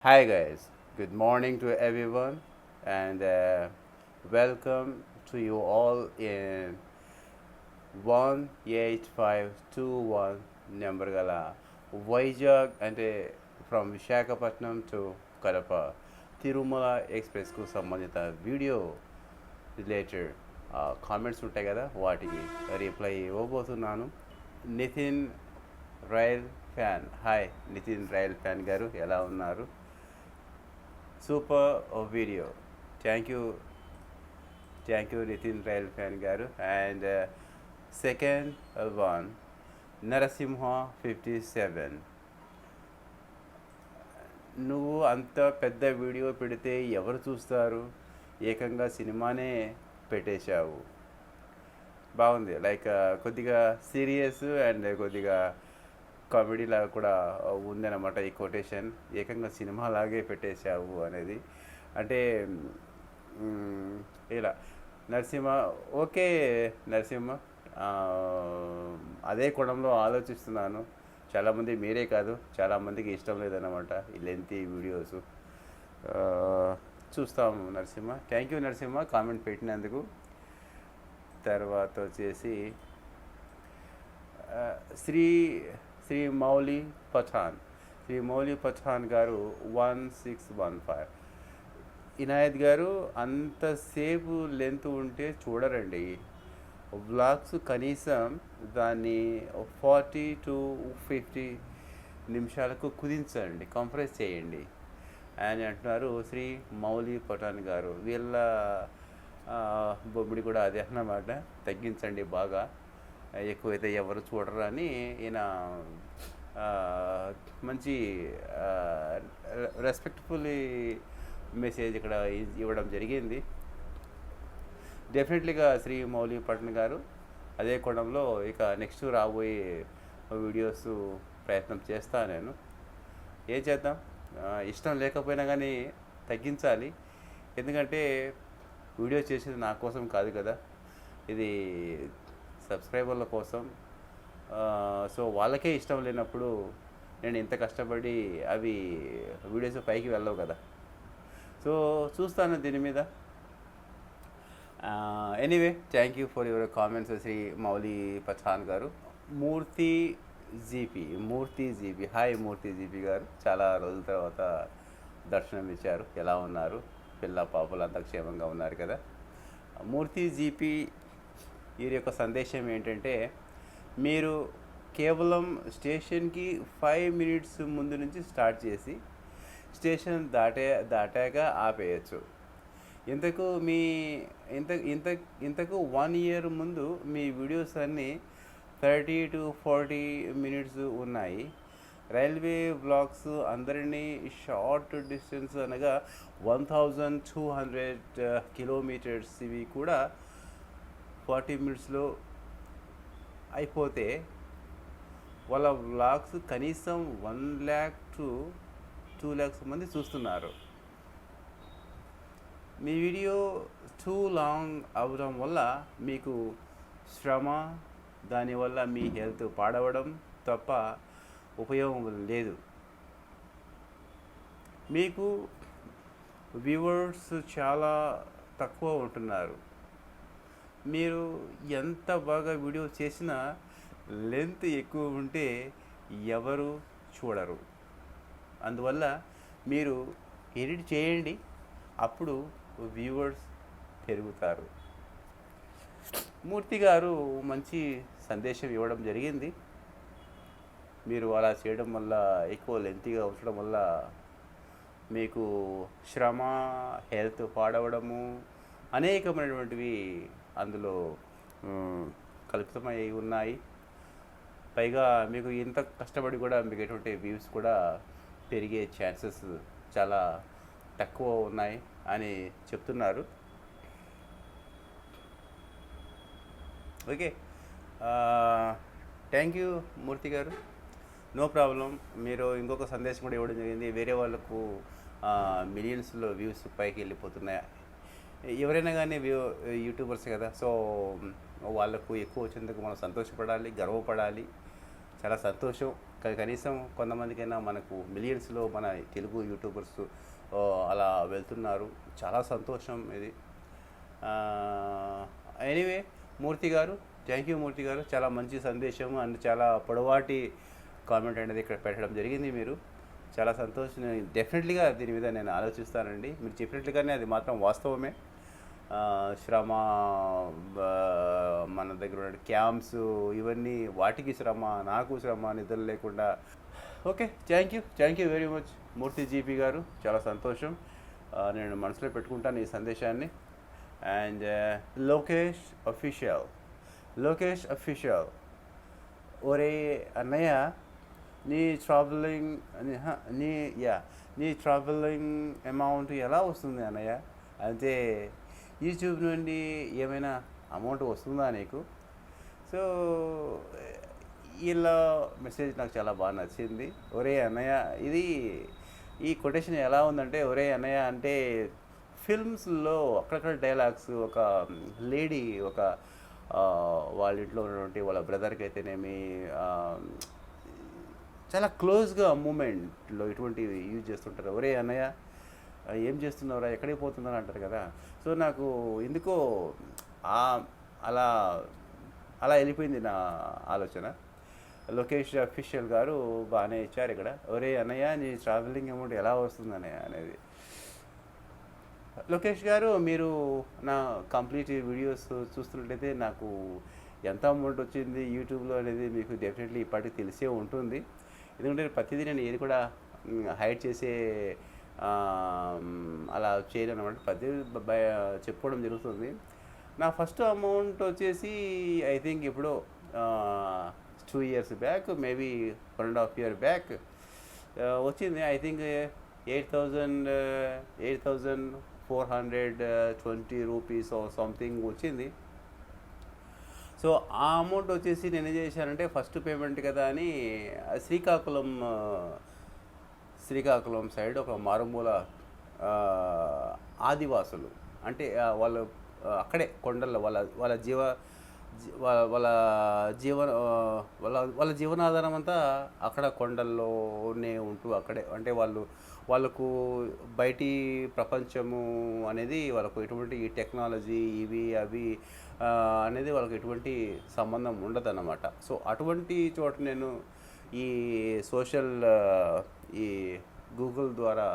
Hi guys, good morning to everyone and welcome to you all in 18521 number gala Vizag అంటే from Visakhapatnam to Kadapa Tirumala ఎక్స్ప్రెస్కు సంబంధిత video related comments ఉంటాయి కదా వాటికి reply ఇవ్వబోతున్నాను. Nitin rail fan, hi Nitin rail fan garu, ఎలా ఉన్నారు? Super video, thank you Nitin rail fan garu. And second one Narasimha 57, నువ్వు అంత పెద్ద వీడియో పెడితే ఎవరు చూస్తారు, ఏకంగా సినిమానే పెట్టేశావు. బాగుంది, లైక్ కొద్దిగా సీరియస్ అండ్ కొద్దిగా కామెడీ లాగా కూడా ఉందన్నమాట ఈ కొటేషన్. ఏకంగా సినిమా లాగే పెట్టేశావు అనేది. అంటే ఇలా నరసింహ, ఓకే నరసింహ, అదే కోణంలో ఆలోచిస్తున్నాను. చాలామంది, మీరే కాదు చాలామందికి ఇష్టం లేదన్నమాట ఈ లెంతీ వీడియోస్. చూస్తాము Narasimha, thank you Narasimha comment పెట్టినందుకు. తర్వాత వచ్చేసి శ్రీ శ్రీ మౌలి పఠాన్ గారు 1615, ఇనాయత్ గారు అంతసేపు లెంత్ ఉంటే చూడరండి, వ్లాగ్స్ కనీసం దాన్ని 40 to 50 నిమిషాలకు కుదించండి, కంప్రెస్ చేయండి అని అంటున్నారు శ్రీ మౌలి పఠాన్ గారు. వీళ్ళ బొమ్మిడి కూడా అదే అన్నమాట, తగ్గించండి బాగా, ఎక్కువైతే ఎవరు చూడరు అని ఈయన మంచి రెస్పెక్ట్ఫుల్లీ మెసేజ్ ఇక్కడ ఇవ్వడం జరిగింది. డెఫినెట్లీగా శ్రీ మౌలి పట్న గారు అదే కోణంలో ఇక నెక్స్ట్ రాబోయే వీడియోస్ ప్రయత్నం చేస్తాను నేను. ఏం చేద్దాం, ఇష్టం లేకపోయినా కానీ తగ్గించాలి. ఎందుకంటే వీడియో చేసేది నా కోసం కాదు కదా, ఇది సబ్స్క్రైబర్ల కోసం. సో వాళ్ళకే ఇష్టం లేనప్పుడు నేను ఇంత కష్టపడి అవి వీడియోస్ పైకి వెళ్ళవు కదా. సో చూస్తాను దీని మీద. Anyway, thank you for your comments Sri Mouli Pathan garu. Murthy GP, hi Murthy GP garu, చాలా రోజుల తర్వాత దర్శనం ఇచ్చారు. ఎలా ఉన్నారు? పిల్ల పాపలు అంతా క్షేమంగా ఉన్నారు కదా? మూర్తి జీపీ వీరి యొక్క సందేశం ఏంటంటే, మీరు కేవలం స్టేషన్కి 5 minutes ముందు నుంచి స్టార్ట్ చేసి స్టేషన్ దాటాక ఆపేయచ్చు. ఇంతకు 1 year ముందు మీ వీడియోస్ అన్నీ 30 to 40 minutes ఉన్నాయి. రైల్వే బ్లాగ్స్ అందరినీ షార్ట్ డిస్టెన్స్ అనగా 1200 kilometers ఇవి కూడా 40 minutesలో అయిపోతే వాళ్ళ వ్లాగ్స్ కనీసం 1 lakh to 2 lakhs మంది చూస్తున్నారు. మీ వీడియో టూ లాంగ్ అవ్వడం వల్ల మీకు శ్రమ, దానివల్ల మీ హెల్త్ పాడవడం తప్ప ఉపయోగం లేదు. మీకు వ్యూవర్స్ చాలా తక్కువ ఉంటున్నారు. మీరు ఎంత బాగా వీడియో చేసినా లెంత్ ఎక్కువ ఉంటే ఎవరు చూడరు. అందువల్ల మీరు ఎడిట్ చేయండి, అప్పుడు వ్యూవర్స్ పెరుగుతారు. మూర్తి గారు మంచి సందేశం ఇవ్వడం జరిగింది. మీరు అలా చేయడం వల్ల, ఎక్కువ లెంతీగా ఉంచడం వల్ల మీకు శ్రమ, హెల్త్ పాడవడము అనేకమైనటువంటివి అందులో కల్పితమై ఉన్నాయి. పైగా మీకు ఇంత కష్టపడి కూడా మీకు ఎటువంటి వ్యూస్ కూడా పెరిగే ఛాన్సెస్ చాలా తక్కువ ఉన్నాయి అని చెప్తున్నారు. ఓకే, థ్యాంక్ యూ మూర్తి గారు, నో ప్రాబ్లం. మీరు ఇంకొక సందేశం కూడా ఇవ్వడం జరిగింది, వేరే వాళ్ళకు మిలియన్స్లో వ్యూస్ పైకి వెళ్ళిపోతున్నాయి. ఎవరైనా కానీ యూట్యూబర్స్ కదా, సో వాళ్ళకు ఎక్కువ వచ్చేందుకు మనం సంతోషపడాలి, గర్వపడాలి. చాలా సంతోషం. కనీసం కొంతమందికైనా మనకు మిలియన్స్లో మన తెలుగు యూట్యూబర్స్ అలా వెళ్తున్నారు. చాలా సంతోషం ఇది. ఎనీవే మూర్తి గారు, థ్యాంక్ యూ మూర్తి గారు. చాలా మంచి సందేశం అండ్ చాలా పొడవాటి కామెంట్ అనేది ఇక్కడ పెట్టడం జరిగింది. మీరు చాలా సంతోషం. డెఫినెట్లీగా దీని మీద నేను ఆలోచిస్తానండి. మీరు చెప్పినట్లుగానే అది మాత్రం వాస్తవమే. శ్రమ, మన దగ్గర ఉన్న క్యాంప్స్, ఇవన్నీ వాటికి శ్రమ, నాకు శ్రమ, నిద్ర లేకుండా. Okay, thank you very much Murthy GP garu. చాలా సంతోషం. నేను మనసులో పెట్టుకుంటాను ఈ సందేశాన్ని. అండ్ లోకేష్ అఫీషియల్, ఒరే అన్నయ్య, నీ ట్రావెలింగ్ అమౌంట్ ఎలా వస్తుంది అన్నయ్య? అంటే యూట్యూబ్ నుండి ఏమైనా అమౌంట్ వస్తుందా నీకు? సో ఇలా మెసేజ్ నాకు చాలా బాగా నచ్చింది. ఒరే అన్నయ్య, ఈ కొటేషన్ ఎలా ఉందంటే, ఒరే అన్నయ్య అంటే ఫిల్మ్స్లో అక్కడక్కడ డైలాగ్స్, ఒక లేడీ వాళ్ళ ఇంట్లో ఉన్నటువంటి వాళ్ళ బ్రదర్కి అయితేనేమి చాలా క్లోజ్గా మూమెంట్లో ఇటువంటివి యూజ్ చేస్తుంటారు. ఒరే అన్నయ్య, ఏం చేస్తున్నావురా, ఎక్కడికి పోతున్నారా అంటారు కదా. సో నాకు ఎందుకో అలా అలా వెళ్ళిపోయింది నా ఆలోచన. లోకేష్ అఫీషియల్ గారు బాగానే ఇచ్చారు ఇక్కడ. ఒరే అన్నయ్య, నీ ట్రావెలింగ్ అమౌంట్ ఎలా వస్తుంది అన్నయ్య అనేది. లోకేష్ గారు, మీరు నా కంప్లీట్ వీడియోస్ చూస్తున్నట్లయితే నాకు ఎంత అమౌంట్ వచ్చింది యూట్యూబ్లో అనేది మీకు డెఫినెట్లీ ఇప్పటికి తెలిసే ఉంటుంది. ఎందుకంటే ప్రతిదీ నేను ఏది కూడా హైడ్ చేసే అలా చేయను అనమాట. ప్రతి చెప్పుకోవడం జరుగుతుంది. నా ఫస్ట్ అమౌంట్ వచ్చేసి ఐ థింక్ ఇప్పుడు 2 years back, maybe 1.5 years back వచ్చింది. ఐ థింక్ 8,420 రూపీస్ సంథింగ్ వచ్చింది. సో ఆ అమౌంట్ వచ్చేసి నేను ఏం చేశానంటే, ఫస్ట్ పేమెంట్ కదా అని శ్రీకాకుళం సైడ్ ఒక మారుమూల ఆదివాసులు, అంటే వాళ్ళు అక్కడే కొండల్లో వాళ్ళ జీవనాధారం అంతా అక్కడ కొండల్లోనే ఉంటూ అక్కడే, అంటే వాళ్ళకు బయటి ప్రపంచము అనేది వాళ్ళకు ఎటువంటి టెక్నాలజీ ఇవి అవి అనేది వాళ్ళకి ఎటువంటి సంబంధం ఉండదన్నమాట. సో అటువంటి చోట నేను ఈ ఈ గూగుల్ ద్వారా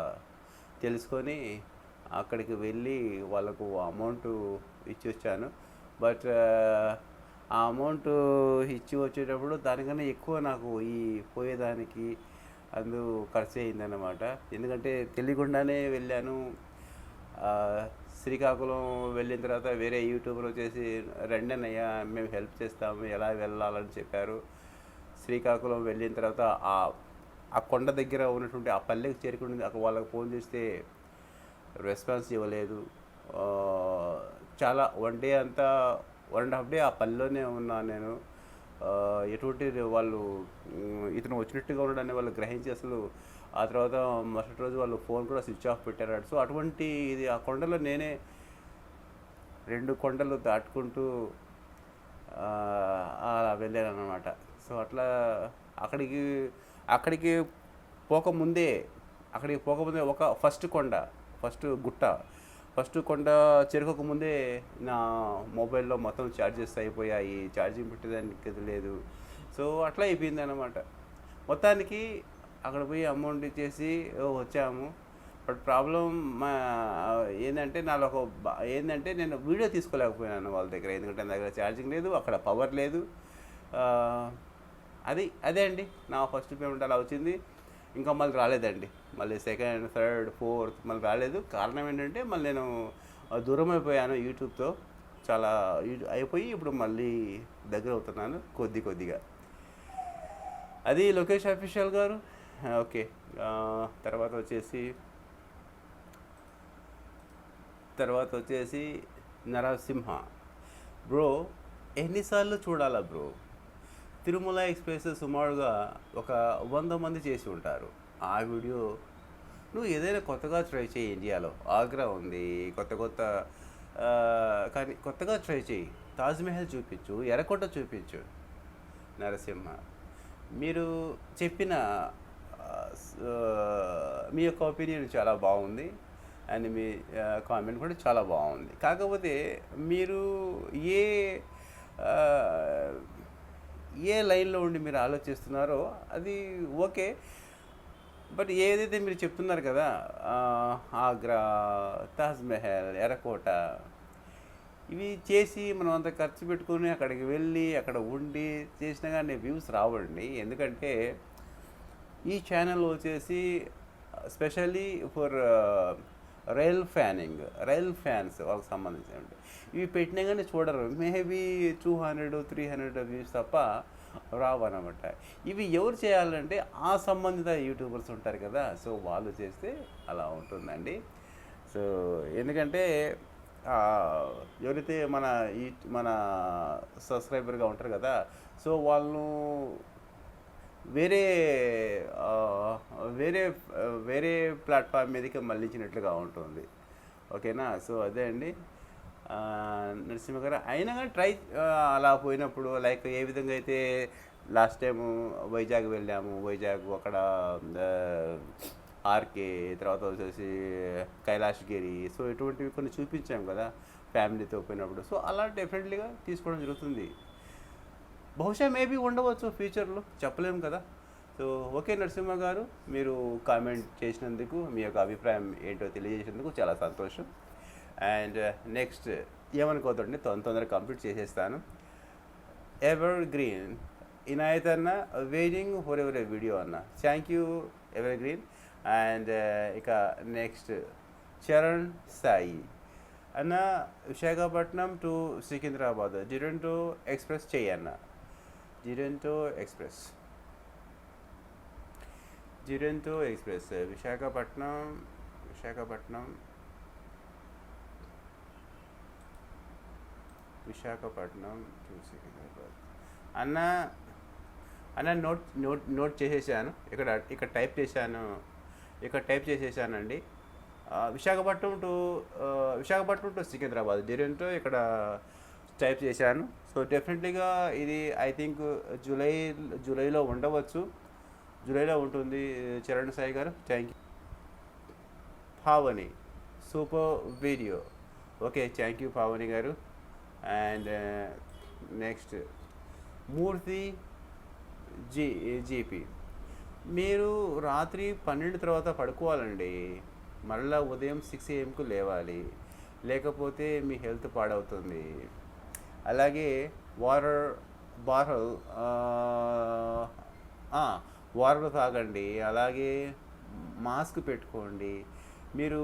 తెలుసుకొని అక్కడికి వెళ్ళి వాళ్ళకు అమౌంట్ ఇచ్చి వచ్చాను. బట్ ఆ అమౌంట్ ఇచ్చి వచ్చేటప్పుడు దానికన్నా ఎక్కువ నాకు ఈ పోయేదానికి ఖర్చు అయిందన్నమాట. ఎందుకంటే తెలియకుండానే వెళ్ళాను. శ్రీకాకుళం వెళ్ళిన తర్వాత వేరే యూట్యూబర్ వచ్చేసి, రండి అన్నయ్య మేము హెల్ప్ చేస్తాము, ఎలా వెళ్ళాలని చెప్పారు. శ్రీకాకుళం వెళ్ళిన తర్వాత ఆ కొండ దగ్గర ఉన్నటువంటి ఆ పల్లెకి చేరుకుని వాళ్ళకి ఫోన్ చేస్తే రెస్పాన్స్ ఇవ్వలేదు. చాలా 1 day అంతా 1.5 day ఆ పల్లెలోనే ఉన్నాను నేను. ఎటువంటి వాళ్ళు ఇతను వచ్చినట్టుగా ఉండడాన్ని వాళ్ళు గ్రహించి అసలు ఆ తర్వాత మరుసటి రోజు వాళ్ళు ఫోన్ కూడా స్విచ్ ఆఫ్ పెట్టారు. సో అటువంటి ఇది ఆ కొండలో నేనే 2 కొండలు దాటుకుంటూ అలా వెళ్ళాను అన్నమాట. సో అట్లా అక్కడికి పోకముందే ఒక ఫస్ట్ కొండ చేరుకోకముందే నా మొబైల్లో మొత్తం ఛార్జెస్ అయిపోయాయి. ఛార్జింగ్ పెట్టేదానికి లేదు. సో అట్లా అయిపోయింది అన్నమాట. మొత్తానికి అక్కడ పోయి అమౌంట్ ఇచ్చేసి వచ్చాము. బట్ ప్రాబ్లం ఏంటంటే నేను వీడియో తీసుకోలేకపోయినాను వాళ్ళ దగ్గర. ఎందుకంటే నా దగ్గర ఛార్జింగ్ లేదు, అక్కడ పవర్ లేదు. అదే అండి నా ఫస్ట్ పేమెంట్ అలా వచ్చింది. ఇంకా మళ్ళీ రాలేదండి. మళ్ళీ సెకండ్, థర్డ్, ఫోర్త్ మళ్ళీ రాలేదు. కారణం ఏంటంటే మళ్ళీ నేను దూరం అయిపోయాను యూట్యూబ్తో. చాలా అయిపోయి ఇప్పుడు మళ్ళీ దగ్గర అవుతున్నాను కొద్దిగా. అది లోకేష్ అఫీషియల్ గారు. ఓకే, తర్వాత వచ్చేసి నరసింహ బ్రో, ఎన్నిసార్లు చూడాలా బ్రో? తిరుమల ఎక్స్ప్రెస్ సుమారుగా ఒక 100 మంది చేసి ఉంటారు ఆ వీడియో. నువ్వు ఏదైనా కొత్తగా ట్రై చేయి. ఇండియాలో ఆగ్రా ఉంది, కానీ కొత్తగా ట్రై చేయి. తాజ్మహల్ చూపించు, ఎర్రకోట చూపించు. నరసింహ మీరు చెప్పిన మీ యొక్క ఒపీనియన్ చాలా బాగుంది. అండ్ మీ కామెంట్ కూడా చాలా బాగుంది. కాకపోతే మీరు ఏ ఆహ్, ఏ లైన్‌లో ఉండి మీరు ఆలోచిస్తున్నారో అది ఓకే. బట్ ఏదైతే మీరు చెప్తున్నారు కదా, ఆగ్రా, తాజ్‌మహల్, ఎర్రకోట ఇవి చేసి మనం అంత ఖర్చు పెట్టుకొని అక్కడికి వెళ్ళి అక్కడ ఉండి చేసినా కానీ వ్యూస్ రావండి. ఎందుకంటే ఈ ఛానల్ వచ్చేసి స్పెషల్లీ ఫర్ రైల్ ఫ్యాన్స్ వాళ్ళకి సంబంధించినవి. ఇవి పెట్టినా కానీ చూడరు. మేబీ 200, 300 వ్యూస్ తప్ప రావన్నమాట. ఇవి ఎవరు చేయాలంటే ఆ సంబంధిత యూట్యూబర్స్ ఉంటారు కదా, సో వాళ్ళు చేస్తే అలా ఉంటుందండి. సో ఎందుకంటే ఆ, ఎవరైతే మన సబ్స్క్రైబర్గా ఉంటారు కదా, సో వాళ్ళు వేరే ఆ, వేరే వేరే ప్లాట్ఫామ్ మీదకి మళ్ళించినట్లుగా ఉంటుంది. ఓకేనా? సో అదే అండి. ఆ, నరసింహ గారు అయినా కానీ ట్రై అలా పోయినప్పుడు లైక్ ఏ విధంగా అయితే లాస్ట్ టైము వైజాగ్ వెళ్ళాము, వైజాగ్ అక్కడ ఆర్కే, తర్వాత వచ్చేసి కైలాసగిరి, సో ఇటువంటివి కొన్ని చూపించాం కదా ఫ్యామిలీతో పోయినప్పుడు. సో అలా డెఫినెట్లీగా తీసుకోవడం జరుగుతుంది. బహుశా మేబీ ఉండవచ్చు ఫ్యూచర్లో, చెప్పలేము కదా. సో ఓకే నరసింహ గారు, మీరు కామెంట్ చేసినందుకు, మీ యొక్క అభిప్రాయం ఏంటో తెలియజేసినందుకు చాలా సంతోషం. అండ్ నెక్స్ట్ ఏమనుకోదండి, తొందరగా కంప్లీట్ చేసేస్తాను. ఎవర్ గ్రీన్ ఇనాయత్ అన్న, వెయిటింగ్ ఫర్ ఎవర్ వీడియో అన్న. Thank you evergreen. And ఇక నెక్స్ట్ చరణ్ సాయి అన్న, విశాఖపట్నం టు సికింద్రాబాద్ జిరెంటో ఎక్స్ప్రెస్ చేయన్న. జిరెంటో ఎక్స్ప్రెస్ విశాఖపట్నం టు సికింద్రాబాద్ అన్న. నోట్ చేసేసాను. ఇక్కడ టైప్ చేసేసానండి. విశాఖపట్నం టు సికింద్రాబాద్ జిరెంటో ఇక్కడ టైప్ చేశాను. సో డెఫినెట్లీగా ఇది ఐ థింక్ జూలైలో ఉండవచ్చు. జూలైలో ఉంటుంది. చరణ్ సాయి గారు, thank you. Pavani, super video. Okay, thank you Pavani గారు. అండ్ నెక్స్ట్ మూర్తి జీపీ, మీరు రాత్రి 12 తర్వాత పడుకోవాలండి. మళ్ళీ ఉదయం 6 AM లేవాలి, లేకపోతే మీ హెల్త్ పాడవుతుంది. అలాగే వాటర్ తాగండి. అలాగే మాస్క్ పెట్టుకోండి. మీరు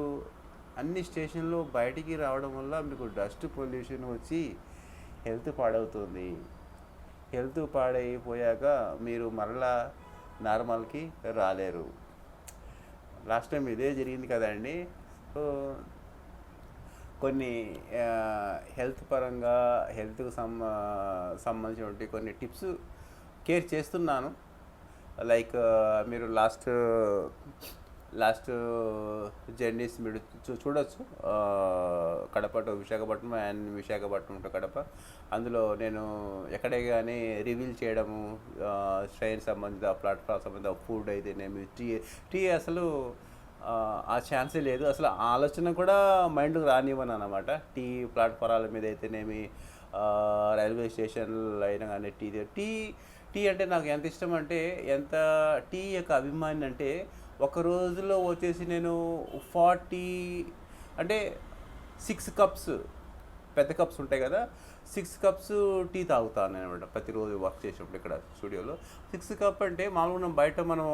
అన్ని స్టేషన్లో బయటికి రావడం వల్ల మీకు డస్ట్ పొల్యూషన్ వచ్చి హెల్త్ పాడవుతుంది. హెల్త్ పాడైపోయాక మీరు మరలా నార్మల్కి రాలేరు. లాస్ట్ టైం ఇదే జరిగింది కదండి. సో కొన్ని హెల్త్ పరంగా హెల్త్కు సంబంధించినటువంటి కొన్ని టిప్స్ కేర్ చేస్తున్నాను. లైక్ మీరు లాస్ట్ జర్నీస్ మీరు చూడొచ్చు. Kadapa to Visakhapatnam and Visakhapatnam to Kadapa. అందులో నేను ఎక్కడే కానీ రివీల్ చేయడము, ట్రైన్ సంబంధిత ప్లాట్ఫామ్ సంబంధిత ఫుడ్ అయితేనేమి, టీ అసలు ఆ ఛాన్సే లేదు. అసలు ఆ ఆలోచన కూడా మైండ్కి రానివ్వను అన్నమాట. టీ ప్లాట్ఫారాల మీద అయితేనేమి, రైల్వే స్టేషన్లో అయినా కానీ టీ అంటే నాకు ఎంత ఇష్టం అంటే, ఎంత టీ యొక్క అభిమాని అంటే, ఒక రోజులో వచ్చేసి నేను 40 అంటే 6 కప్స్, పెద్ద కప్స్ ఉంటాయి కదా, 6 కప్స్ టీ తాగుతాను నేను అనమాట ప్రతిరోజు వర్క్ చేసినప్పుడు ఇక్కడ స్టూడియోలో. 6 కప్ అంటే మామూలుగా బయట మనం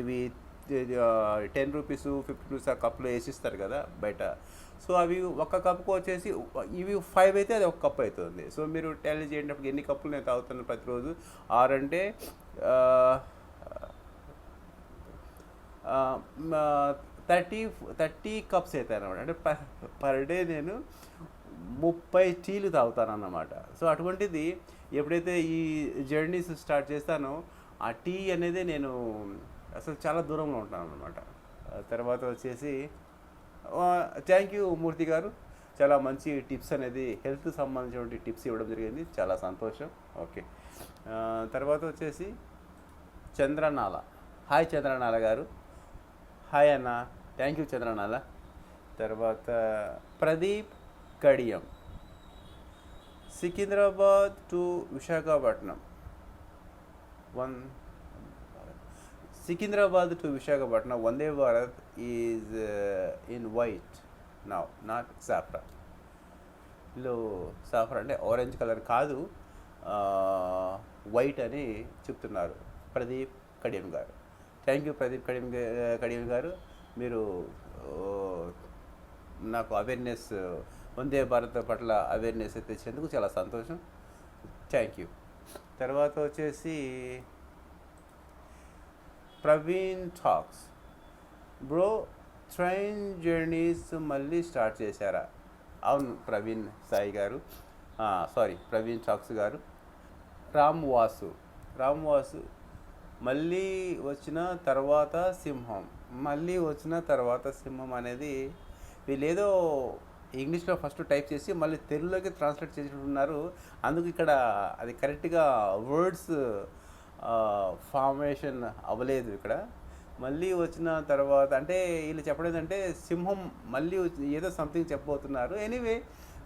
ఇవి 10 రూపీస్ 50 రూపీస్ ఆ కప్లో వేసిస్తారు కదా బయట. సో అవి ఒక కప్కు వచ్చేసి ఇవి 5 అయితే అది ఒక కప్ అవుతుంది. సో మీరు టాలీ చేసేటప్పుడు ఎన్ని కప్పులు నేను తాగుతాను ప్రతిరోజు? 6 అంటే 30 కప్స్ అవుతాయి అన్నమాట. అంటే పర్ డే నేను 30 టీలు తాగుతాను అన్నమాట. సో అటువంటిది ఎప్పుడైతే ఈ జర్నీస్ స్టార్ట్ చేస్తానో ఆ టీ అనేది నేను అసలు చాలా దూరంలో ఉంటాను అన్నమాట. తర్వాత వచ్చేసి థ్యాంక్ యూ మూర్తి గారు, చాలా మంచి టిప్స్ అనేది హెల్త్ సంబంధించిన టిప్స్ ఇవ్వడం జరిగింది, చాలా సంతోషం. ఓకే, తర్వాత వచ్చేసి చంద్రనాల. హాయ్ చంద్రనాల గారు. హాయ్ అన్న. Thank you Chandranala. తర్వాత Pradeep Kadiyam. Secunderabad to Visakhapatnam. One Secunderabad to Visakhapatnam Vande Bharat is in white now, not saffron. వీళ్ళు సాఫ్రాన్ అంటే ఆరెంజ్ కలర్ కాదు, వైట్ అని చెప్తున్నారు ప్రదీప్ కడియం గారు. థ్యాంక్ యూ ప్రదీప్ కడియం గారు. మీరు నాకు అవేర్నెస్, వందే భారత్ పట్ల అవేర్నెస్ తెచ్చేందుకు చాలా సంతోషం. Thank you. తర్వాత వచ్చేసి Praveen talks. Bro train journeys మళ్ళీ స్టార్ట్ చేశారా? అవును ప్రవీణ్ సాయి గారు, ప్రవీణ్ టాక్స్ గారు. రామ్ వాసు మళ్ళీ వచ్చిన తర్వాత సింహం అనేది వీళ్ళేదో ఇంగ్లీష్లో ఫస్ట్ టైప్ చేసి మళ్ళీ తెలుగులోకి ట్రాన్స్లేట్ చేసి ఉన్నారు. అందుకు ఇక్కడ అది కరెక్ట్గా వర్డ్స్ ఫార్మేషన్ అవ్వలేదు. ఇక్కడ మళ్ళీ వచ్చిన తర్వాత అంటే వీళ్ళు చెప్పడం ఏంటంటే సింహం మళ్ళీ ఏదో సంథింగ్ చెప్పబోతున్నారు. ఎనీవే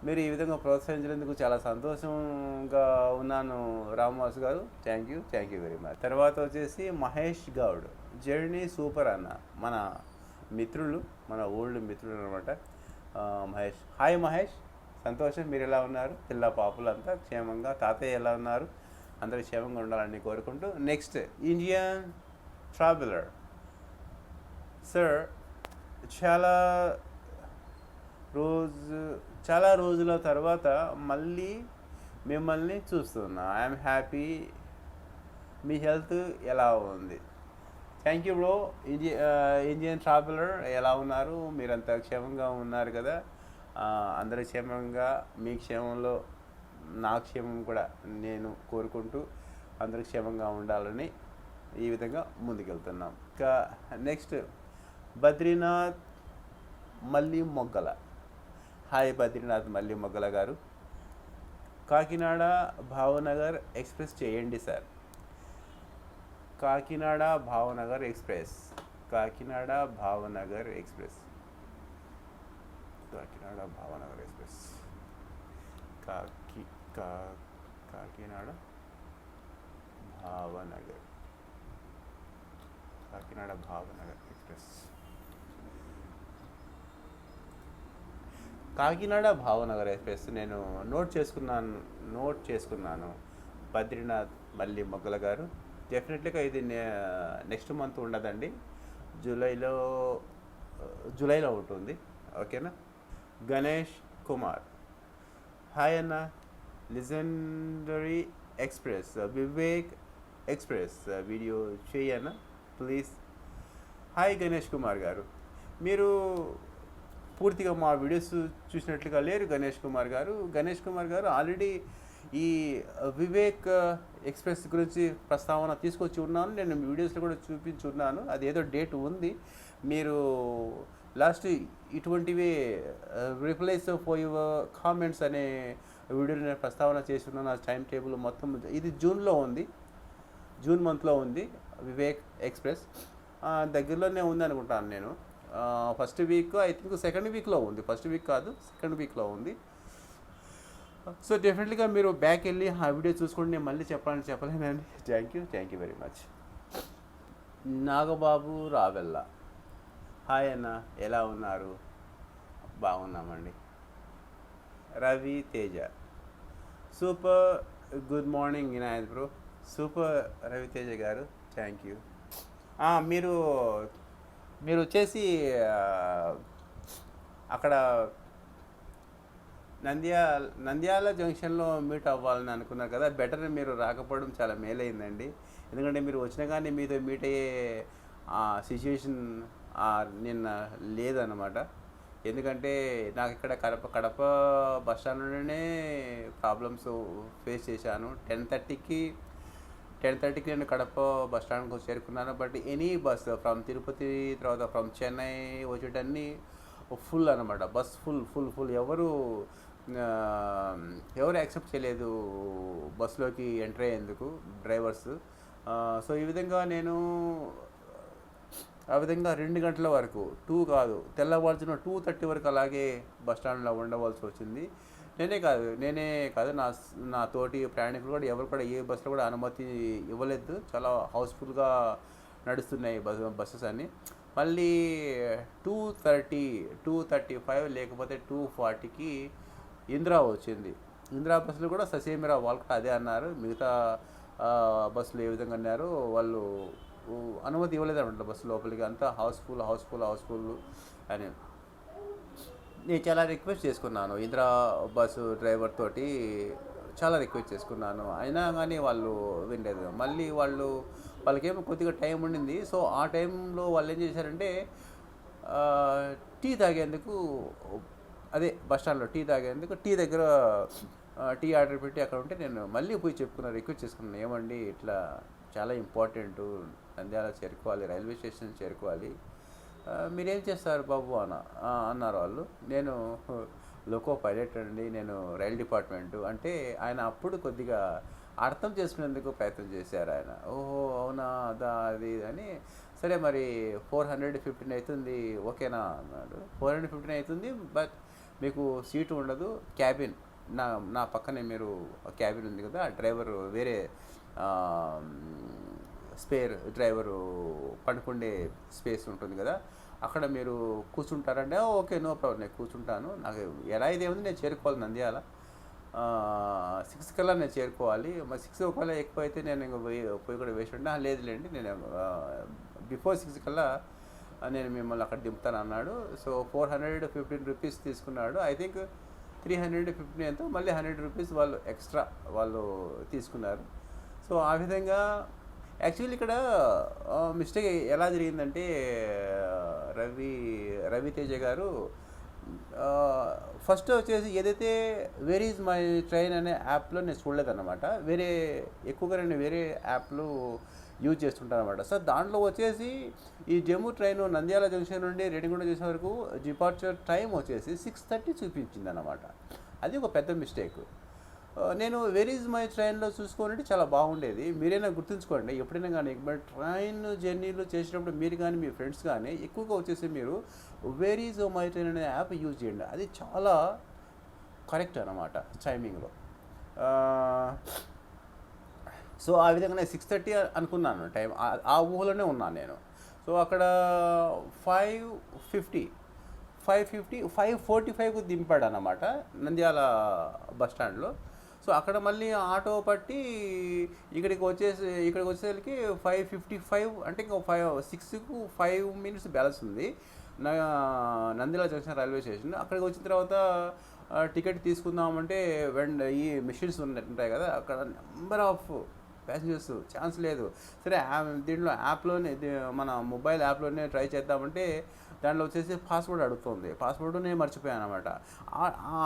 మీరు ఈ విధంగా ప్రోత్సహించినందుకు చాలా సంతోషంగా ఉన్నాను రామవాసు గారు. Thank you very much. తర్వాత వచ్చేసి మహేష్ గౌడ్. జర్నీ సూపర్ అన్న. మన మిత్రులు, మన ఓల్డ్ మిత్రులు అనమాట మహేష్. హాయ్ మహేష్, సంతోషం. మీరు ఎలా ఉన్నారు? పిల్ల పాపులు అంతా క్షేమంగా, తాతయ్య ఎలా ఉన్నారు? అందరూ క్షేమంగా ఉండాలని కోరుకుంటూ నెక్స్ట్ ఇండియన్ ట్రావెలర్. సార్ చాలా రోజుల తర్వాత మళ్ళీ మిమ్మల్ని చూస్తున్నా. I'm happy. మీ హెల్త్ ఎలా ఉంది? Thank you bro. Indian traveller ఎలా ఉన్నారు? మీరంతా క్షేమంగా ఉన్నారు కదా? అందరూ క్షేమంగా, మీ క్షేమంలో నా క్షేమం కూడా నేను కోరుకుంటూ అందరూ క్షేమంగా ఉండాలని ఈ విధంగా ముందుకెళ్తున్నాం. ఇంకా నెక్స్ట్ బద్రీనాథ్ మల్లి మొగ్గల. హాయ్ బద్రీనాథ్ మల్లి మొగ్గల గారు. కాకినాడ భావనగర్ ఎక్స్ప్రెస్ చేయండి sir. Kakinada Bhavnagar express. Kakinada Bhavnagar express. Kakinada Bhavnagar express. Kakinada Bhavnagar. Kakinada Bhavnagar express. Kakinada Bhavnagar express నేను నోట్ చేసుకున్నాను బద్రీనాథ్ మల్లి మొగ్గల గారు. డెఫినెట్లీగా ఇది నెక్స్ట్ మంత్ ఉండదండి, జూలైలో ఉంటుంది. ఓకేనా? గణేష్ కుమార్. హాయ్ అన్న. Legendary express Vivek express video చేయన్న ప్లీజ్. హాయ్ గణేష్ కుమార్ గారు. మీరు పూర్తిగా మా వీడియోస్ చూసినట్లుగా లేరు గణేష్ కుమార్ గారు. ఆల్రెడీ ఈ వివేక్ ఎక్స్ప్రెస్ గురించి ప్రస్తావన తీసుకొచ్చి ఉన్నాను. నేను వీడియోస్లో కూడా చూపించున్నాను. అది ఏదో డేట్ ఉంది. మీరు లాస్ట్ ఇటువంటివి రిప్లైస్ ఫర్ యువర్ కామెంట్స్ అనే వీడియోలో నేను ప్రస్తావన చేస్తున్నాను. ఆ టైం టేబుల్ మొత్తం ఇది జూన్ మంత్లో ఉంది. వివేక్ ఎక్స్ప్రెస్ దగ్గరలోనే ఉంది అనుకుంటాను నేను. First week, I think second వీక్లో ఉంది. ఫస్ట్ వీక్ కాదు, సెకండ్ వీక్లో ఉంది. సో డెఫినెట్లీగా మీరు బ్యాక్ వెళ్ళి ఆ వీడియో చూసుకోండి. నేను మళ్ళీ చెప్పలేనండి. Thank you very much. Nagababu Ravella. Hi అన్న, ఎలా ఉన్నారు? బాగున్నామండి. Ravi Teja. Super good morning Vinayak bro. Super Raviteja గారు, థ్యాంక్ యూ. మీరు వచ్చేసి అక్కడ నంద్యాల జంక్షన్లో మీట్ అవ్వాలని అనుకున్నారు కదా. బెటర్ మీరు రాకపోవడం చాలా మేలైందండి. ఎందుకంటే మీరు వచ్చినా కానీ మీతో మీట్ అయ్యే సిచ్యువేషన్ నిన్న లేదన్నమాట. ఎందుకంటే నాకు ఇక్కడ కడప బస్ స్టాండ్లోనే ప్రాబ్లమ్స్ ఫేస్ చేశాను. 10:30కి నేను కడప బస్ స్టాండ్కి చేరుకున్నాను. But any bus from Tirupati, తర్వాత ఫ్రమ్ చెన్నై వచ్చేటన్నీ ఫుల్ అనమాట. Bus full. ఎవరు యాక్సెప్ట్ చేయలేదు బస్సులోకి ఎంటర్ అయ్యేందుకు డ్రైవర్స్. సో ఈ విధంగా నేను ఆ విధంగా 2 గంటల వరకు 2 కాదు తెల్లవారుజామున 2:30 వరకు అలాగే బస్ స్టాండ్లో ఉండవలసి వచ్చింది. నేనే కాదు నా తోటి ప్రయాణికులు కూడా ఎవరు కూడా ఏ బస్సులో కూడా అనుమతి ఇవ్వలేదు. చాలా హౌస్ఫుల్గా నడుస్తున్నాయి బస్సెస్ అన్నీ. మళ్ళీ 2:30, 2:35 లేకపోతే 2:40కి ఇందిరా వచ్చింది. ఇందిరా బస్సులు కూడా ససేమిరా వాళ్ళు కూడా అదే అన్నారు. మిగతా బస్సులు ఏ విధంగా అన్నారు, వాళ్ళు అనుమతి ఇవ్వలేదన్నమాట బస్సు లోపలికి. అంతా హౌస్ఫుల్ అని. నేను చాలా రిక్వెస్ట్ చేసుకున్నాను ఇందిరా బస్సు డ్రైవర్ తోటి, చాలా రిక్వెస్ట్ చేసుకున్నాను. అయినా కానీ వాళ్ళు వినలేదు. మళ్ళీ వాళ్ళకేమో కొద్దిగా టైం ఉండింది. సో ఆ టైంలో వాళ్ళు ఏం చేశారంటే టీ తాగేందుకు, అదే బస్ స్టాండ్లో టీ తాగేందుకు టీ దగ్గర టీ ఆర్డర్ పెట్టి అక్కడ ఉంటే నేను మళ్ళీ పోయి రిక్వెస్ట్ చేసుకున్నాను. ఏమండి ఇట్లా చాలా ఇంపార్టెంట్, నంద్యాల చేరుకోవాలి, రైల్వే స్టేషన్ చేరుకోవాలి, మీరేం చేస్తారు బాబు అన్నారు వాళ్ళు. నేను లోకో పైలట్ అండి, నేను రైల్ డిపార్ట్మెంటు అంటే ఆయన అప్పుడు కొద్దిగా అర్థం చేసుకునేందుకు ప్రయత్నం చేశారు ఆయన. ఓహో అవునా అదా అది అని. సరే మరి 415 అవుతుంది ఓకేనా అన్నాడు. 415 అవుతుంది, బట్ మీకు సీటు ఉండదు, క్యాబిన్ నా పక్కనే మీరు క్యాబిన్ ఉంది కదా, డ్రైవరు వేరే స్పేర్ డ్రైవరు పండుకుండే స్పేస్ ఉంటుంది కదా, అక్కడ మీరు కూర్చుంటారంటే ఓకే నో ప్రాబ్లం, నేను కూర్చుంటాను. నాకు ఎలా ఇదేముంది, నేను చేరుకోవాలి నంద్యాల 6 కల్లా నేను చేరుకోవాలి. మరి 6 ఒకవేళ ఎక్కువ అయితే నేను ఇంకా పోయి కూడా వేసి ఉంటే లేదులేండి, నేను బిఫోర్ 6 కల్లా నేను మిమ్మల్ని అక్కడ దింపుతాను అన్నాడు. సో 415 రూపీస్ తీసుకున్నాడు. ఐ థింక్ 315 ఎంతో, మళ్ళీ 100 రూపీస్ వాళ్ళు ఎక్స్ట్రా తీసుకున్నారు. సో ఆ విధంగా యాక్చువల్లీ ఇక్కడ మిస్టేక్ ఎలా జరిగిందంటే రవితేజ గారు ఫస్ట్ వచ్చేసి ఏదైతే వేర్ ఈజ్ మై ట్రైన్ అనే యాప్లో నేను చూడలేదన్నమాట. ఎక్కువగా నేను వేరే యాప్లు యూజ్ చేస్తుంటాను అనమాట. సో దాంట్లో వచ్చేసి ఈ జమ్మూ ట్రైన్ నంద్యాల జంక్షన్ నుండి రేణిగుంట చేసే వరకు డిపార్చర్ టైం వచ్చేసి 6:30 చూపించింది అన్నమాట. అది ఒక పెద్ద మిస్టేక్. నేను వేర్ ఈజ్ మై ట్రైన్లో చూసుకున్నట్టు చాలా బాగుండేది. మీరైనా గుర్తుంచుకోండి, ఎప్పుడైనా కానీ మరి ట్రైన్ జర్నీలు చేసేటప్పుడు మీరు కానీ మీ ఫ్రెండ్స్ కానీ ఎక్కువగా వచ్చేసి మీరు వేర్ ఈజ్ మై ట్రైన్ అనే యాప్ యూజ్ చేయండి. అది చాలా కరెక్ట్ అన్నమాట టైమింగ్లో. సో ఆ విధంగా నేను 6:30 అనుకున్నాను టైం, ఆ ఊహలోనే ఉన్నాను నేను. సో అక్కడ 5:45కు దింపాడు అన్నమాట నంద్యాల బస్ స్టాండ్లో. సో అక్కడ మళ్ళీ ఆటో పట్టి ఇక్కడికి వచ్చేసరికి 5:55 అంటే ఇంకా 6కు 5 minutes బ్యాలెన్స్ ఉంది నంద్యాల జంక్షన్ రైల్వే స్టేషన్. అక్కడికి వచ్చిన తర్వాత టికెట్ తీసుకుందామంటే ఈ మిషన్స్ ఉంటాయి కదా, అక్కడ నెంబర్ ఆఫ్ ప్యాసింజర్స్ ఛాన్స్ లేదు. సరే దీంట్లో యాప్లోనే మన మొబైల్ యాప్లోనే ట్రై చేద్దామంటే దాంట్లో వచ్చేసి పాస్వర్డ్ అడుగుతుంది. పాస్వర్డ్ నేను మర్చిపోయాను అనమాట. ఆ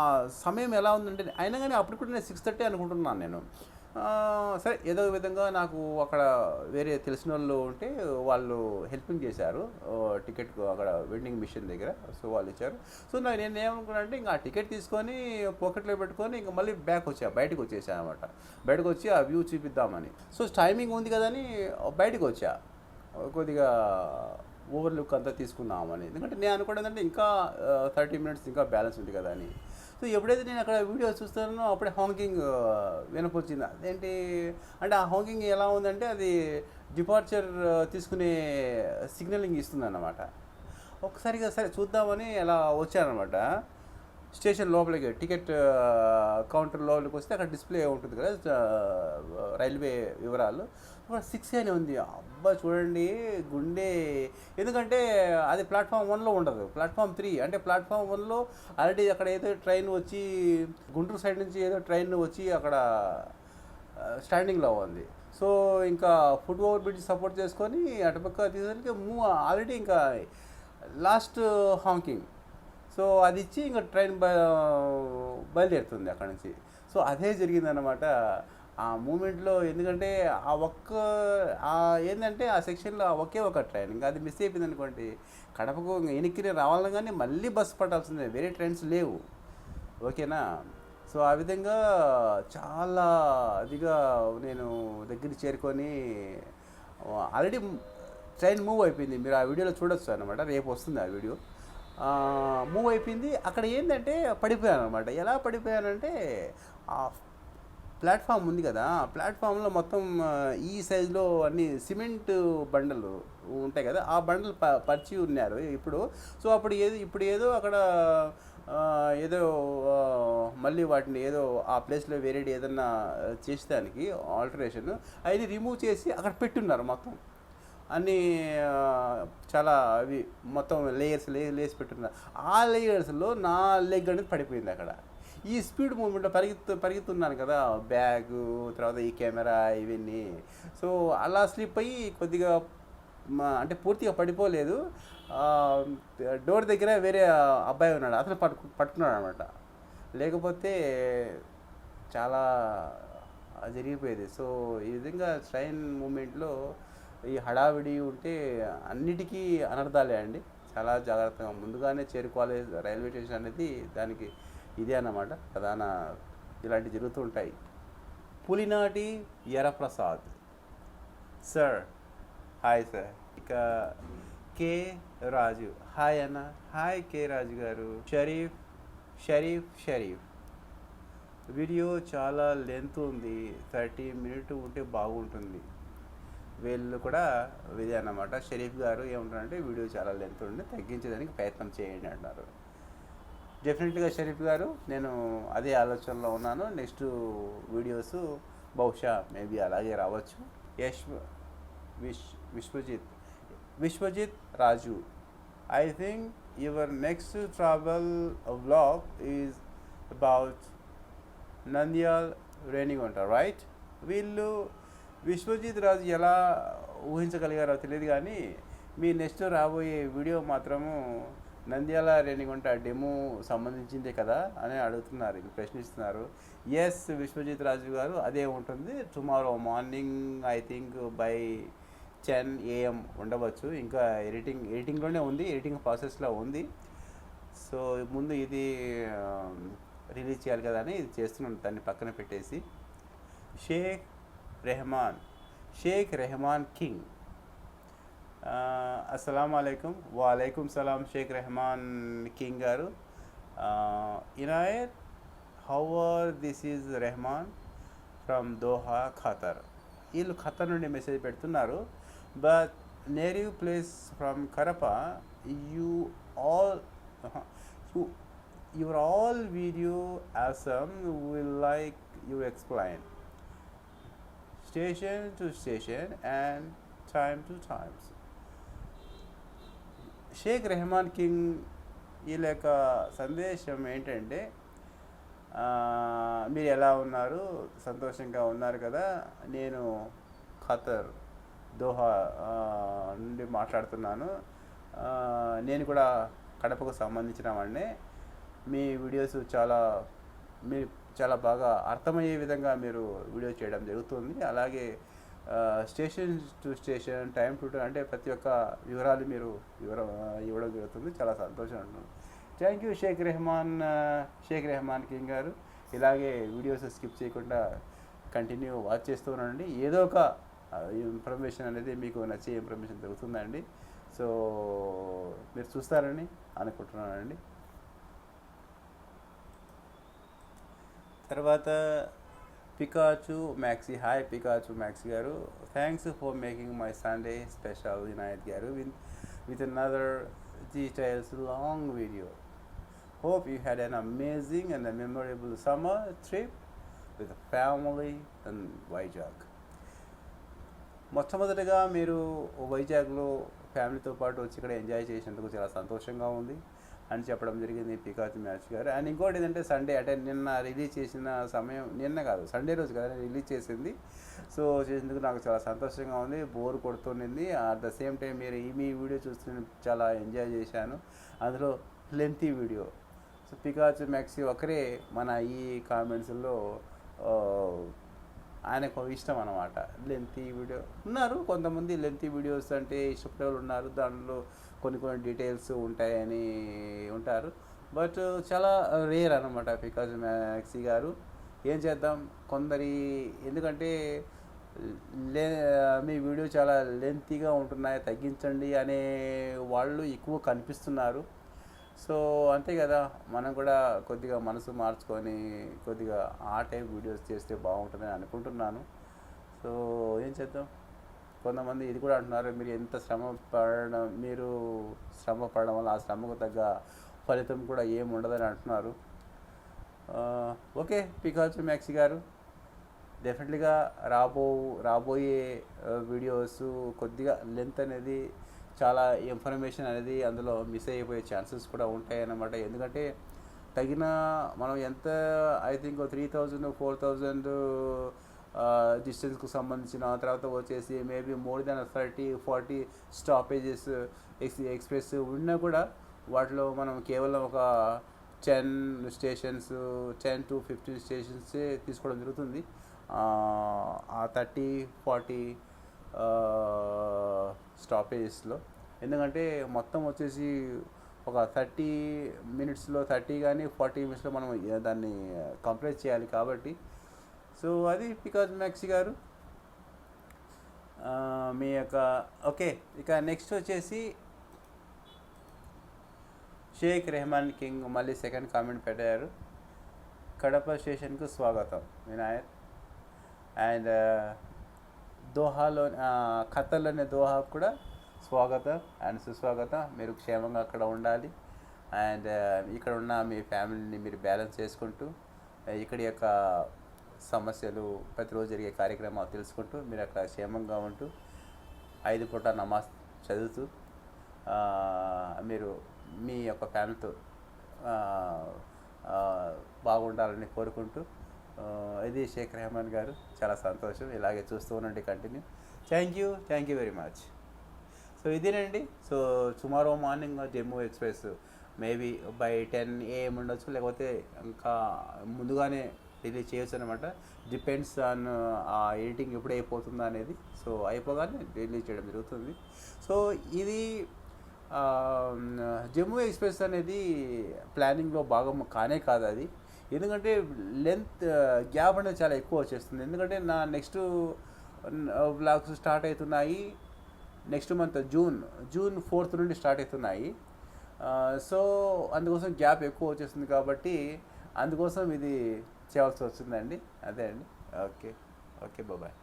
సమయం ఎలా ఉందంటే అయినా కానీ అప్పుడు కూడా నేను 6:30 అనుకుంటున్నాను నేను. సరే ఏదో విధంగా నాకు అక్కడ వేరే తెలిసిన వాళ్ళు ఉంటే వాళ్ళు హెల్పింగ్ చేశారు టికెట్ అక్కడ వెండింగ్ మిషన్ దగ్గర. సో వాళ్ళు ఇచ్చారు. సో నేను ఏమనుకున్నానంటే ఇంకా ఆ టికెట్ తీసుకొని పాకెట్లో పెట్టుకొని ఇంకా మళ్ళీ బయటకు వచ్చేసాను అనమాట. బయటకు వచ్చి ఆ వ్యూ చూపిద్దామని. సో టైమింగ్ ఉంది కదా అని బయటకు వచ్చా, కొద్దిగా ఓవర్లుక్ అంతా తీసుకున్నామని. ఎందుకంటే నేను అనుకోవడం అంటే ఇంకా 30 minutes ఇంకా బ్యాలెన్స్ ఉంది కదా అని. సో ఎప్పుడైతే నేను అక్కడ వీడియో చూస్తానో అప్పుడే హాంకింగ్ వినపొచ్చింది. అదేంటి అంటే ఆ హాంకింగ్ ఎలా ఉందంటే అది డిపార్చర్ తీసుకునే సిగ్నలింగ్ ఇస్తుంది అన్నమాట. ఒక్కసారిగా సరే చూద్దామని అలా వచ్చానమాట. స్టేషన్ లోపలికి టికెట్ కౌంటర్ లోపలికి వస్తే అక్కడ డిస్ప్లే ఉంటుంది కదా రైల్వే వివరాలు. 6 అని ఉంది. అబ్బా చూడండి గుండె, ఎందుకంటే అది ప్లాట్ఫామ్ 1లో ఉండదు, ప్లాట్ఫామ్ 3. అంటే ప్లాట్ఫామ్ 1లో ఆల్రెడీ అక్కడ ఏదో ట్రైన్ వచ్చి గుంటూరు సైడ్ నుంచి ఏదో ట్రైన్ వచ్చి అక్కడ స్టాండింగ్లో ఉంది. సో ఇంకా ఫుట్ ఓవర్ బ్రిడ్జ్ సపోర్ట్ చేసుకొని అటుపక్క తీసుకెళ్ళి ఆల్రెడీ ఇంకా లాస్ట్ హాంకింగ్. సో అది ఇచ్చి ఇంకా ట్రైన్ బయలుదేరుతుంది అక్కడ నుంచి. సో అదే జరిగిందనమాట ఆ మూమెంట్లో. ఎందుకంటే ఏంటంటే ఆ సెక్షన్లో ఒకే ఒక ట్రైన్, ఇంకా అది మిస్ అయిపోయింది అనుకోండి కడపకు ఇంకా వెనక్కి రావాలని కానీ మళ్ళీ బస్సు పట్టాల్సిందే, వేరే ట్రైన్స్ లేవు. ఓకేనా. సో ఆ విధంగా చాలా అదిగా నేను దగ్గరికి చేరుకొని ఆల్రెడీ ట్రైన్ మూవ్ అయిపోయింది. మీరు ఆ వీడియోలో చూడొచ్చు అనమాట, రేపు వస్తుంది ఆ వీడియో. మూవ్ అయిపోయింది. అక్కడ ఏంటంటే పడిపోయాను అనమాట. ఎలా పడిపోయానంటే ఆ ప్లాట్ఫామ్ ఉంది కదా, ఆ ప్లాట్ఫామ్లో మొత్తం ఈ సైజులో అన్ని సిమెంట్ బండలు ఉంటాయి కదా, ఆ బండలు పరిచి ఉన్నారు ఇప్పుడు. సో అప్పుడు ఏదో అక్కడ ఏదో మళ్ళీ వాటిని ఏదో ఆ ప్లేస్లో వేరే ఏదన్నా చేసేదానికి ఆల్టరేషన్ అది రిమూవ్ చేసి అక్కడ పెట్టున్నారు మొత్తం అన్నీ. చాలా అవి మొత్తం లేయర్స్ పెట్టున్నారు. ఆ లేయర్స్లో నా లెగ్ అనేది పడిపోయింది అక్కడ. ఈ స్పీడ్ మూమెంట్లో పరిగెత్తున్నాను కదా, బ్యాగు తర్వాత ఈ కెమెరా ఇవన్నీ. సో అలా స్లిప్ అయ్యి కొద్దిగా అంటే పూర్తిగా పడిపోలేదు. డోర్ దగ్గర వేరే అబ్బాయి ఉన్నాడు, అతను పట్టుకున్నాడు అనమాట. లేకపోతే చాలా జరిగిపోయేది. సో ఈ విధంగా ట్రైన్ మూమెంట్లో ఈ హడావిడి ఉంటే అన్నిటికీ అనర్థాలే అండి. చాలా జాగ్రత్తగా ముందుగానే చేరుకోవాలి. రైల్వే స్టేషన్ అనేది దానికి ఇదే అన్నమాట ప్రధాన. ఇలాంటివి జరుగుతూ ఉంటాయి. పులినాటి ఎర్రప్రసాద్ సార్, హాయ్ సార్. ఇక కే రాజు, హాయ్ అన్న. హాయ్ కే రాజు గారు. షరీఫ్ వీడియో చాలా లెంత్ ఉంది, 30 మినిట్ ఉంటే బాగుంటుంది. వీళ్ళు కూడా ఇదే అన్నమాట. షరీఫ్ గారు ఏమంటారంటే వీడియో చాలా లెంత్ ఉండి తగ్గించేదానికి ప్రయత్నం చేయండి అంటారు. డెఫినెట్గా షరీఫ్ గారు, నేను అదే ఆలోచనలో ఉన్నాను. నెక్స్ట్ వీడియోస్ బహుశా మేబీ అలాగే రావచ్చు. Vishwajit Raju, I think your next travel vlog is about Nandyal Renigunta, right? వీళ్ళు విశ్వజిత్ రాజు ఎలా ఊహించగలిగారో తెలియదు కానీ మీ నెక్స్ట్ రాబోయే వీడియో మాత్రము నంద్యాల రేణిగుంట డెమో సంబంధించిందే కదా అని అడుగుతున్నారు, ప్రశ్నిస్తున్నారు. ఎస్ విశ్వజిత్ రాజు గారు, అదే ఉంటుంది. Tomorrow morning I think by 10 AM ఉండవచ్చు. ఇంకా ఎడిటింగ్లోనే ఉంది, ఎడిటింగ్ ప్రాసెస్లో ఉంది. సో ముందు ఇది రిలీజ్ చేయాలి కదా అని ఇది చేస్తున్నాను, దాన్ని పక్కన పెట్టేసి. షేక్ రెహమాన్ కింగ్, అస్సలాము అలైకుం. వాలైకుం సలాం Sheikh Rehman king garu. Inayat, how are, this is Rehman from Doha Qatar. వీళ్ళు ఖతర్ నుండి మెసేజ్ పెడుతున్నారు. But native place from Karapa. Your all video awesome, will like you explain station to station and time to times. Sheikh Rehman king వీళ్ళ యొక్క సందేశం ఏంటంటే, మీరు ఎలా ఉన్నారు, సంతోషంగా ఉన్నారు కదా. నేను ఖతర్ దోహా నుండి మాట్లాడుతున్నాను. నేను కూడా కడపకు సంబంధించిన వాడినే. మీ వీడియోస్ మీరు చాలా బాగా అర్థమయ్యే విధంగా మీరు వీడియో చేయడం జరుగుతుంది. అలాగే station to station, time to time, అంటే ప్రతి ఒక్క వివరాలు మీరు ఇవ్వడం జరుగుతుంది. చాలా సంతోషం అంటున్నాను. Thank you Sheikh Rehman king garu. ఇలాగే వీడియోస్ స్కిప్ చేయకుండా కంటిన్యూ వాచ్ చేస్తూ ఉండండి. ఏదో ఒక ఇన్ఫర్మేషన్ అనేది మీకు నచ్చే ఇన్ఫర్మేషన్ దొరుకుతుందండి. సో మీరు చూస్తారని అనుకుంటున్నానండి. తర్వాత Pikachu maxi, hi Pikachu maxi గారు. Thanks for making my Sunday special Vinayat గారు with another details long video. Hope you had an amazing and a memorable summer trip with the family in Vizag. మొట్టమొదటిగా మీరు వైజాగ్లో ఫ్యామిలీతో పాటు వచ్చి ఇక్కడ enjoy చేసినందుకు చాలా సంతోషంగా ఉంది అని చెప్పడం జరిగింది పికాచు మ్యాచ్ గారు. అండ్ ఇంకోటి ఏంటంటే సండే, అంటే నిన్న రిలీజ్ చేసిన సమయం, నిన్న కాదు సండే రోజు కదా రిలీజ్ చేసింది. సో చేసినందుకు నాకు చాలా సంతోషంగా ఉంది. బోర్ కొడుతుంది. At the same time me video చూస్తూ చాలా ఎంజాయ్ చేశాను. అందులో lengthy video. So Pikachu maxi ఒకరే మన ఈ కామెంట్స్లో ఆయనకు ఇష్టం అన్నమాట లెంతీ వీడియో. ఉన్నారు కొంతమంది లెంతీ వీడియోస్ అంటే ఇష్టపడే వాళ్ళు ఉన్నారు, దాంట్లో కొన్ని డీటెయిల్స్ ఉంటాయని ఉంటారు. బట్ చాలా రేర్ అనమాట పికాజో మ్యాక్సీ గారు. ఏం చేద్దాం, కొందరి ఎందుకంటే లే మీ వీడియో చాలా లెంతీగా ఉంటున్నాయి, తగ్గించండి అనే వాళ్ళు ఎక్కువ కనిపిస్తున్నారు. సో అంతే కదా, మనం కూడా కొద్దిగా మనసు మార్చుకొని కొద్దిగా ఆ టైప్ వీడియోస్ చేస్తే బాగుంటుందని అనుకుంటున్నాను. సో ఏం చేద్దాం, కొంతమంది ఇది కూడా అంటున్నారు, మీరు శ్రమ పడడం వల్ల ఆ శ్రమకు తగ్గ ఫలితం కూడా ఏమి ఉండదని అంటున్నారు. ఓకే పికాచో మ్యాక్సీ గారు, డెఫినెట్లీగా రాబోయే వీడియోస్ కొద్దిగా లెంత్ అనేది, చాలా ఇన్ఫర్మేషన్ అనేది అందులో మిస్ అయిపోయే ఛాన్సెస్ కూడా ఉంటాయి అన్నమాట. ఎందుకంటే తగిన మనం ఎంత ఐ థింక్ 3000-4000 డిస్టెన్స్కు సంబంధించిన, తర్వాత వచ్చేసి maybe more than 30-40 stoppages express ఉన్నా కూడా వాటిలో మనం కేవలం ఒక 10 స్టేషన్స్, 10-15 స్టేషన్సే తీసుకోవడం జరుగుతుంది. ఆ 30-40 స్టాపేజెస్లో. ఎందుకంటే మొత్తం వచ్చేసి ఒక 30 మినిట్స్లో 30 కానీ 40 మినిట్స్లో మనం దాన్ని కంప్లీట్ చేయాలి కాబట్టి. సో అది పికాచో మ్యాక్సీ గారు మీ యొక్క ఓకే. ఇక నెక్స్ట్ వచ్చేసి షేక్ రెహమాన్ కింగ్ మళ్ళీ సెకండ్ కామెంట్ పెట్టారు. కడప స్టేషన్కు స్వాగతం వినాయక్. అండ్ దోహాలో ఖతర్లోని దోహాకు కూడా స్వాగతం అండ్ సుస్వాగతం. మీరు క్షేమంగా అక్కడ ఉండాలి. అండ్ ఇక్కడ ఉన్న మీ ఫ్యామిలీని మీరు బ్యాలెన్స్ చేసుకుంటూ, ఇక్కడి యొక్క సమస్యలు, ప్రతిరోజు జరిగే కార్యక్రమాలు తెలుసుకుంటూ మీరు అక్కడ క్షేమంగా ఉంటూ 5 పూట నమాజ్ చదువుతూ మీరు మీ యొక్క ఫ్యామిలీతో బాగుండాలని కోరుకుంటూ, ఇది షేక్ రెహమాన్ గారు. చాలా సంతోషం, ఇలాగే చూస్తూ ఉండండి continue. Thank you very much. So ఇదేనండి. So tomorrow morning Jammu express maybe by 10 AM ఉండొచ్చు, లేకపోతే ఇంకా ముందుగానే రిలీజ్ చేయొచ్చు అనమాట. డిపెండ్స్ ఆన్ ఆ ఎడిటింగ్ ఎప్పుడు అయిపోతుందా అనేది. సో అయిపోగానే రిలీజ్ చేయడం జరుగుతుంది. సో ఇది జమ్మూ ఎక్స్ప్రెస్ అనేది ప్లానింగ్లో భాగం కానే కాదు అది. ఎందుకంటే లెంత్ గ్యాప్ అనేది చాలా ఎక్కువ వచ్చేస్తుంది. ఎందుకంటే నా నెక్స్ట్ వ్లాగ్స్ స్టార్ట్ అవుతున్నాయి నెక్స్ట్ మంత్ జూన్ 4th నుండి స్టార్ట్ అవుతున్నాయి. సో అందుకోసం గ్యాప్ ఎక్కువ వచ్చేస్తుంది కాబట్టి అందుకోసం ఇది చేయాల్సి వస్తుందండి. అదే అండి. Okay bye.